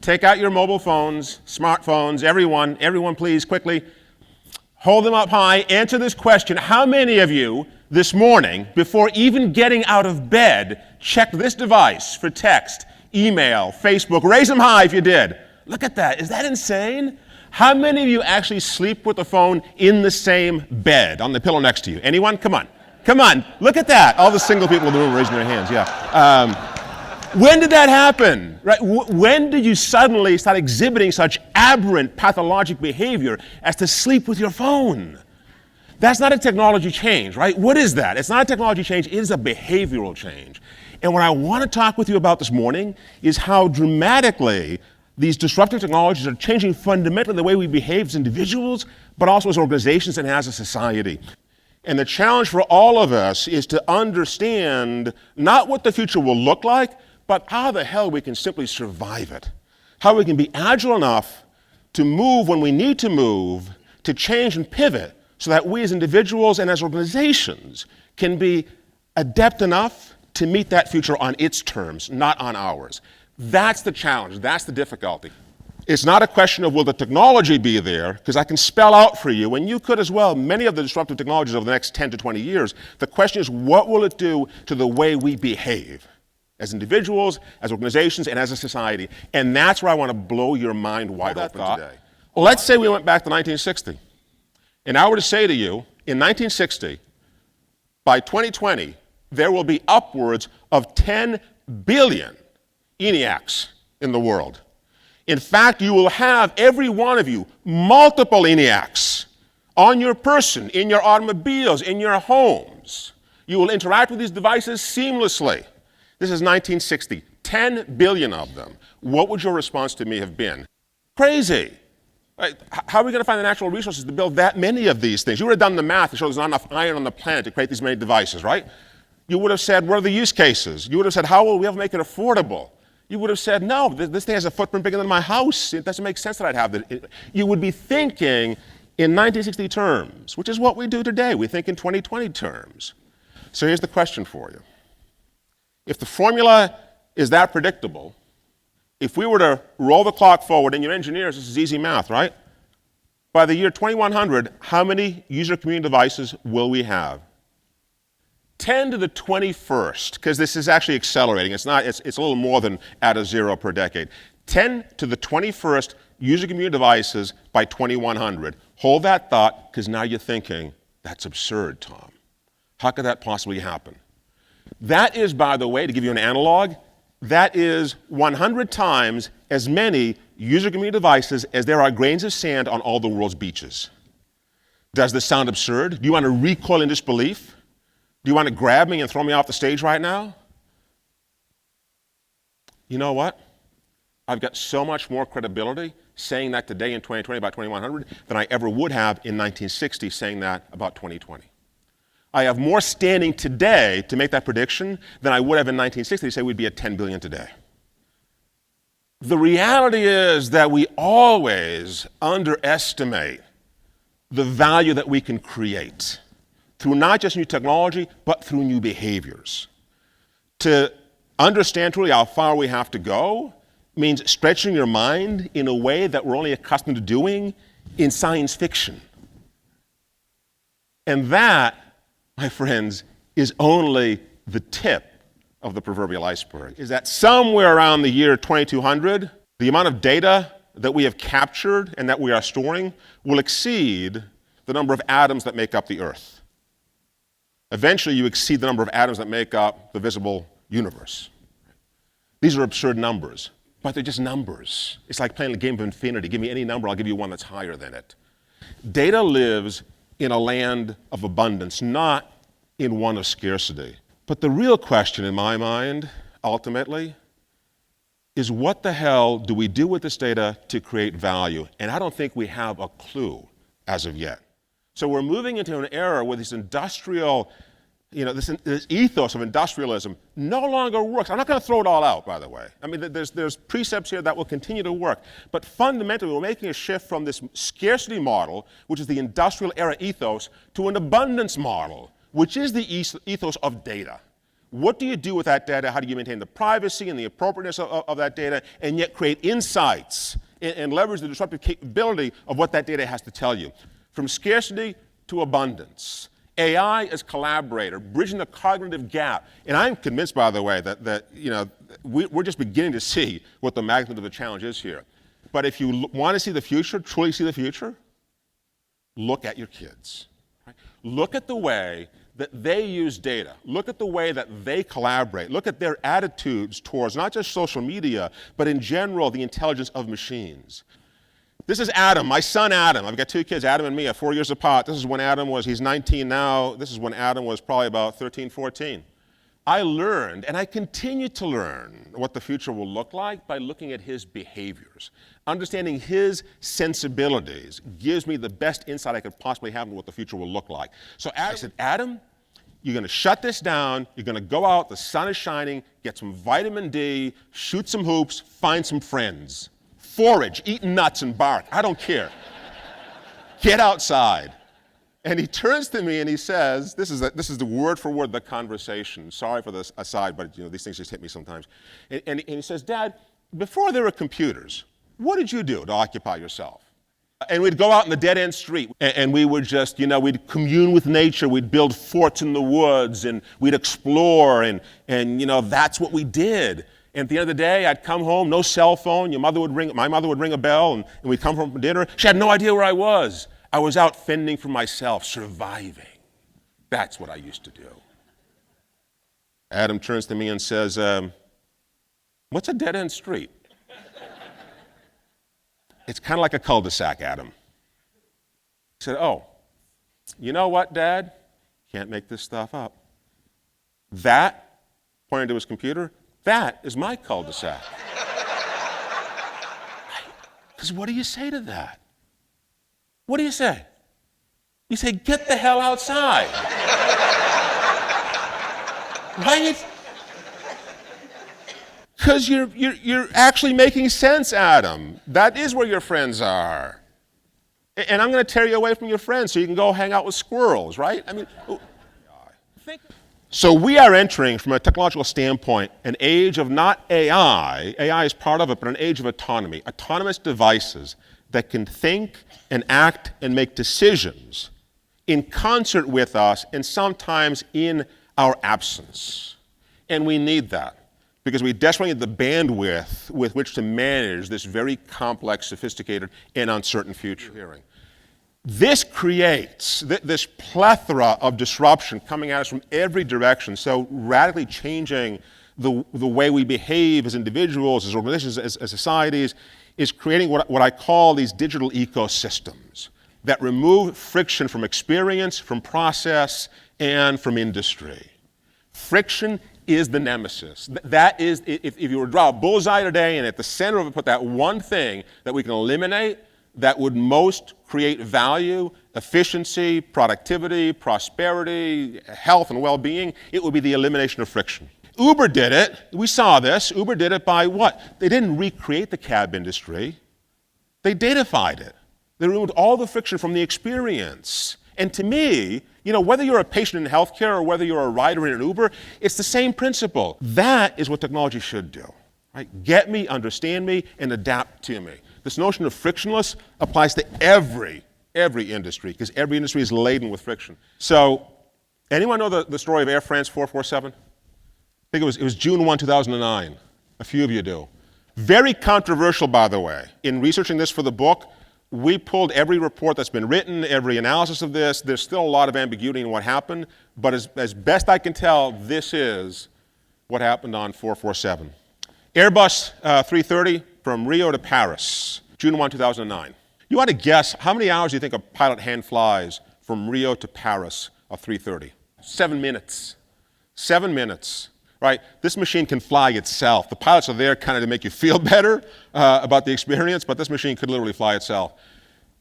Take out your mobile phones, smartphones, everyone please, quickly. Hold them up high. Answer this question. How many of you this morning, before even getting out of bed, checked this device for text, email, Facebook? Raise them high if you did. Look at that. Is that insane? How many of you actually sleep with the phone in the same bed, on the pillow next to you? Anyone? Come on. Come on. Look at that. All the single people in the room raising their hands. Yeah. When did that happen? Right? When did you suddenly start exhibiting such aberrant pathologic behavior as to sleep with your phone? That's not a technology change, right? What is that? It's not a technology change, it is a behavioral change. And what I want to talk with you about this morning is how dramatically these disruptive technologies are changing fundamentally the way we behave as individuals, but also as organizations and as a society. And the challenge for all of us is to understand not what the future will look like, but how the hell we can simply survive it. How we can be agile enough to move when we need to move, to change and pivot, so that we as individuals and as organizations can be adept enough to meet that future on its terms, not on ours. That's the challenge, that's the difficulty. It's not a question of will the technology be there, because I can spell out for you, and you could as well, many of the disruptive technologies over the next 10 to 20 years. The question is, what will it do to the way we behave as individuals, as organizations, and as a society? And that's where I want to blow your mind wide open today. Well, let's say we went back to 1960, and I were to say to you, in 1960, by 2020, there will be upwards of 10 billion ENIACs in the world. In fact, you will have, every one of you, multiple ENIACs on your person, in your automobiles, in your homes. You will interact with these devices seamlessly. This is 1960, 10 billion of them. What would your response to me have been? Crazy. Right? How are we going to find the natural resources to build that many of these things? You would have done the math to show there's not enough iron on the planet to create these many devices, right? You would have said, what are the use cases? You would have said, how will we ever make it affordable? You would have said, no, this thing has a footprint bigger than my house. It doesn't make sense that I'd have it. You would be thinking in 1960 terms, which is what we do today. We think in 2020 terms. So here's the question for you. If the formula is that predictable, if we were to roll the clock forward, and your engineers, this is easy math, right? By the year 2100, how many user community devices will we have? 10 to the 21st, because this is actually accelerating. It's a little more than at a zero per decade. 10 to the 21st user community devices by 2100. Hold that thought, because now you're thinking, that's absurd, Tom. How could that possibly happen? That is, by the way, to give you an analog, that is 100 times as many user community devices as there are grains of sand on all the world's beaches. Does this sound absurd? Do you want to recoil in disbelief? Do you want to grab me and throw me off the stage right now? You know what? I've got so much more credibility saying that today in 2020 about 2100 than I ever would have in 1960 saying that about 2020. I have more standing today to make that prediction than I would have in 1960 to say we'd be at 10 billion today. The reality is that we always underestimate the value that we can create through not just new technology, but through new behaviors. To understand truly how far we have to go means stretching your mind in a way that we're only accustomed to doing in science fiction. And that, my friends, is only the tip of the proverbial iceberg. Is that somewhere around the year 2200, the amount of data that we have captured and that we are storing will exceed the number of atoms that make up the Earth. Eventually, you exceed the number of atoms that make up the visible universe. These are absurd numbers, but they're just numbers. It's like playing a game of infinity. Give me any number, I'll give you one that's higher than it. Data lives in a land of abundance, not in one of scarcity. But the real question in my mind, ultimately, is what the hell do we do with this data to create value? And I don't think we have a clue as of yet. So we're moving into an era where this industrial, this ethos of industrialism no longer works. I'm not going to throw it all out, by the way. I mean, there's precepts here that will continue to work. But fundamentally, we're making a shift from this scarcity model, which is the industrial era ethos, to an abundance model, which is the ethos of data. What do you do with that data? How do you maintain the privacy and the appropriateness of that data, and yet create insights and leverage the disruptive capability of what that data has to tell you? From scarcity to abundance. AI as collaborator, bridging the cognitive gap. And I'm convinced, by the way, that we're just beginning to see what the magnitude of the challenge is here. But if you want to see the future, truly see the future, look at your kids. Right? Look at the way that they use data. Look at the way that they collaborate. Look at their attitudes towards not just social media, but in general, the intelligence of machines. This is Adam, my son Adam. I've got two kids, Adam and me, are 4 years apart. This is when Adam was, he's 19 now. This is when Adam was probably about 13, 14. I learned, and I continue to learn, what the future will look like by looking at his behaviors. Understanding his sensibilities gives me the best insight I could possibly have into what the future will look like. So I said, Adam, you're going to shut this down. You're going to go out. The sun is shining. Get some vitamin D. Shoot some hoops. Find some friends. Forage. Eat nuts and bark. I don't care. Get outside. And he turns to me and he says, this is the word for word, the conversation. Sorry for this aside, but these things just hit me sometimes. And he says, Dad, before there were computers, what did you do to occupy yourself? And we'd go out in the dead-end street, and we would just, we'd commune with nature. We'd build forts in the woods, and we'd explore, and that's what we did. And at the end of the day, I'd come home, no cell phone. My mother would ring a bell, and we'd come home from dinner. She had no idea where I was. I was out fending for myself, surviving. That's what I used to do. Adam turns to me and says, what's a dead-end street? It's kind of like a cul-de-sac, Adam. I said, oh, you know what, Dad? Can't make this stuff up. That, pointing to his computer, that is my cul-de-sac. Because what do you say to that? What do you say? You say, get the hell outside. Right? Because you're actually making sense, Adam. That is where your friends are. And I'm going to tear you away from your friends so you can go hang out with squirrels, right? So we are entering, from a technological standpoint, an age of not AI. AI is part of it, but an age of autonomy. Autonomous devices that can think and act and make decisions in concert with us and sometimes in our absence. And we need that because we desperately need the bandwidth with which to manage this very complex, sophisticated, and uncertain future. This creates this plethora of disruption coming at us from every direction, so radically changing the way we behave as individuals, as organizations, as societies, is creating what I call these digital ecosystems that remove friction from experience, from process, and from industry. Friction is the nemesis. That is, if you were to draw a bullseye today and at the center of it put that one thing that we can eliminate that would most create value, efficiency, productivity, prosperity, health, and well-being, it would be the elimination of friction. Uber did it. We saw this. Uber did it by what? They didn't recreate the cab industry. They datafied it. They removed all the friction from the experience. And to me, whether you're a patient in healthcare or whether you're a rider in an Uber, it's the same principle. That is what technology should do. Right? Get me, understand me, and adapt to me. This notion of frictionless applies to every industry, because every industry is laden with friction. So, anyone know the story of Air France 447? I think it was June 1, 2009. A few of you do. Very controversial, by the way. In researching this for the book, we pulled every report that's been written, every analysis of this. There's still a lot of ambiguity in what happened, but as best I can tell, this is what happened on 447. Airbus 330 from Rio to Paris, June 1, 2009. You want to guess how many hours do you think a pilot hand flies from Rio to Paris, a 330? 7 minutes. 7 minutes. Right? This machine can fly itself. The pilots are there kind of to make you feel better about the experience, but this machine could literally fly itself.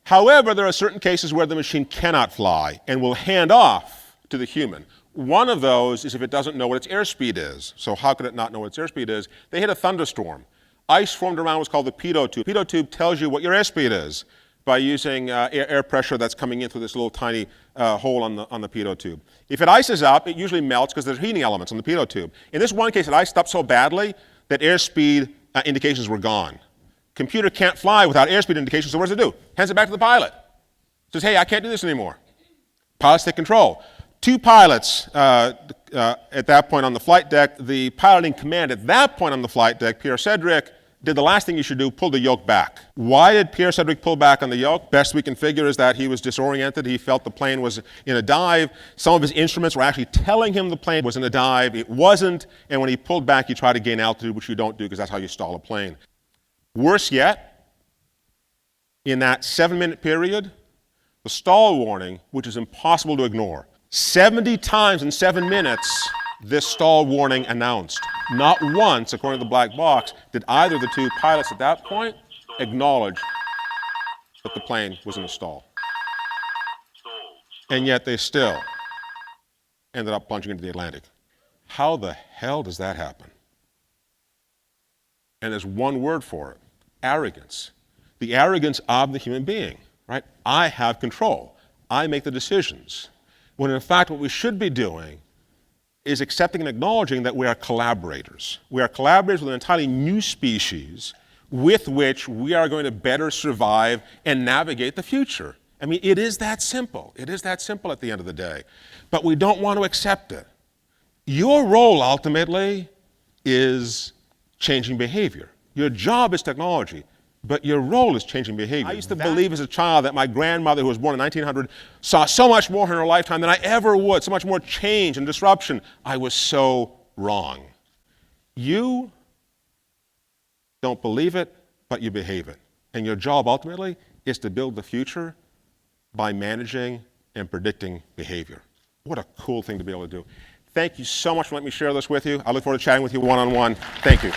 However, there are certain cases where the machine cannot fly and will hand off to the human. One of those is if it doesn't know what its airspeed is. So how could it not know what its airspeed is? They hit a thunderstorm. Ice formed around what's called the pitot tube. The pitot tube tells you what your airspeed is. by using air pressure that's coming in through this little tiny hole on the pitot tube. If it ices up, it usually melts because there's heating elements on the pitot tube. In this one case, it iced up so badly that airspeed indications were gone. Computer can't fly without airspeed indications, so what does it do? Hands it back to the pilot. Says, hey, I can't do this anymore. Pilots take control. Two pilots at that point on the flight deck. The pilot in command at that point on the flight deck, Pierre Cedric, did the last thing you should do, pull the yoke back. Why did Pierre Cedric pull back on the yoke? Best we can figure is that he was disoriented. He felt the plane was in a dive. Some of his instruments were actually telling him the plane was in a dive. It wasn't. And when he pulled back, he tried to gain altitude, which you don't do because that's how you stall a plane. Worse yet, in that 7-minute period, the stall warning, which is impossible to ignore. 70 times in 7 minutes, this stall warning announced. Not once, according to the black box, did either of the two pilots at that point acknowledge that the plane was in a stall. And yet they still ended up plunging into the Atlantic. How the hell does that happen? And there's one word for it: arrogance. The arrogance of the human being. Right? I have control. I make the decisions. When in fact what we should be doing is accepting and acknowledging that we are collaborators. We are collaborators with an entirely new species with which we are going to better survive and navigate the future. I mean, it is that simple. It is that simple at the end of the day. But we don't want to accept it. Your role ultimately is changing behavior. Your job is technology. But your role is changing behavior. I used to believe as a child that my grandmother, who was born in 1900, saw so much more in her lifetime than I ever would, so much more change and disruption. I was so wrong. You don't believe it, but you behave it. And your job ultimately is to build the future by managing and predicting behavior. What a cool thing to be able to do. Thank you so much for letting me share this with you. I look forward to chatting with you one-on-one. Thank you.